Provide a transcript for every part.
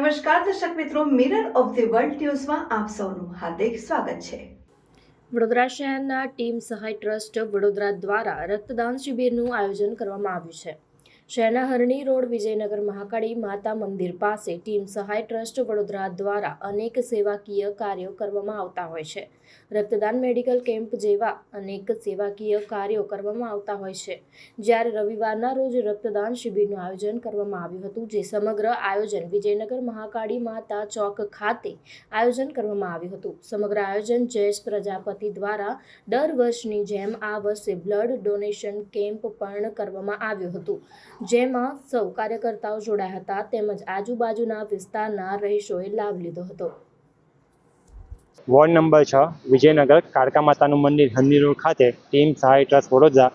નમસ્કાર દર્શક મિત્રો, મિરર ઓફ ધ વર્લ્ડ ન્યૂઝમાં આપ સૌનું હાર્દિક સ્વાગત છે। વડોદરા શહેરના ટીમ સહાય ટ્રસ્ટ વડોદરા દ્વારા રક્તદાન શિબિરનું આયોજન કરવામાં આવ્યું છે। શહેરના હરણી રોડ વિજયનગર મહાકાળી માતા મંદિર પાસે ટીમ સહાય ટ્રસ્ટ વડોદરા દ્વારા અનેક સેવાકીય કાર્યો કરવામાં આવતા હોય છે। રક્તદાન, મેડિકલ કેમ્પ જેવા અનેક સેવાકીય કાર્યો કરવામાં આવતા હોય છે। જ્યારે રવિવારના રોજ રક્તદાન શિબિરનું આયોજન કરવામાં આવ્યું હતું, જે સમગ્ર આયોજન વિજયનગર મહાકાળી માતા ચોક ખાતે આયોજન કરવામાં આવ્યું હતું। સમગ્ર આયોજન જયેશ પ્રજાપતિ દ્વારા દર વર્ષની જેમ આ વર્ષે બ્લડ ડોનેશન કેમ્પ પણ કરવામાં આવ્યું હતું, જેમાં સૌ કાર્યકર્તાઓ જોડાયા હતા તેમજ આજુબાજુના વિસ્તારના રહીશોએ લાભ લીધો હતો। વોર્ડ નંબર 6 વિજયનગર કાળકા માતાનું મંદિર હરણી રોડ ખાતે ટીમ સહાય trust Vadodara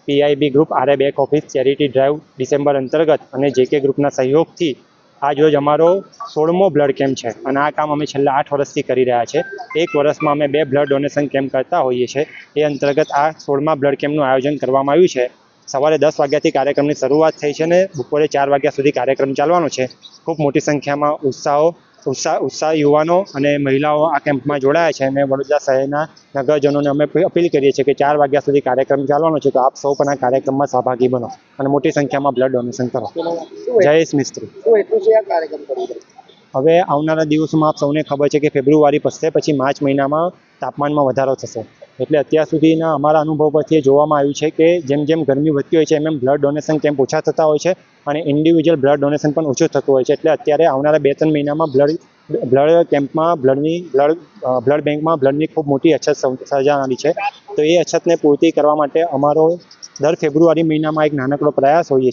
PIB group આરએ back office charity drive December અંતર્ગત અને જેકે ગ્રુપના સહયોગથી આજ રોજ અમારો 16મો બ્લડ કેમ્પ છે અને આ કામ અમે છેલ્લા 8 વર્ષથી કરી રહ્યા છે। એક વર્ષમાં અમે 2 બ્લડ ડોનેશન કેમ્પ કરતા હોઈએ છીએ। એ અંતર્ગત આ 16મા બ્લડ કેમ્પનું આયોજન કરવામાં આવ્યું છે। સવારે 10 વાગ્યાથી કાર્યક્રમની શરૂઆત થઈ છે અને બપોરે 4 વાગ્યા સુધી કાર્યક્રમ ચાલવાનો છે। ખૂબ મોટી સંખ્યામાં ઉત્સાહ યુવાનો અને મહિલાઓ આ કેમ્પમાં જોડાયા છે અને વડોદરા શહેરના નગરજનોને અમે અપીલ કરીએ છીએ કે 4 વાગ્યા સુધી કાર્યક્રમ ચાલવાનો છે, તો આપ સૌ પણ આ કાર્યક્રમમાં સહભાગી બનો અને મોટી સંખ્યામાં બ્લડ ડોનેશન કરો। જયેશ મિસ્ત્રી। હવે આવનારા દિવસોમાં આપ સૌને ખબર છે કે ફેબ્રુઆરી પસશે પછી માર્ચ મહિનામાં તાપમાનમાં વધારો થશે, એટલે અત્યાર સુધીના અમારા અનુભવ પરથી જોવામાં આવ્યું છે કે જેમ જેમ ગરમી વધતી હોય છે એમ બ્લડ ડોનેશન કેમ્પ ઓછા થતા હોય છે અને ઇન્ડિવિજ્યુઅલ બ્લડ ડોનેશન પણ ઓછું થતું હોય છે। એટલે અત્યારે આવનારા 2-3 મહિનામાં બ્લડ કેમ્પમાં બ્લડ બેંકમાં બ્લડની ખૂબ મોટી અછત સર્જાવાની છે। તો એ અછતને પૂર્તિ કરવા માટે અમારો દર ફેબ્રુઆરી મહિનામાં એક નાનકડો પ્રયાસ હોય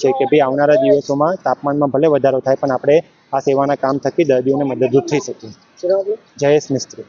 છે કે ભાઈ આવનારા દિવસોમાં તાપમાનમાં ભલે વધારો થાય પણ આપણે આ સેવાના કામ થકી દર્દીઓને મદદરૂપ થઈ શકીએ। જયેશ મિસ્ત્રી।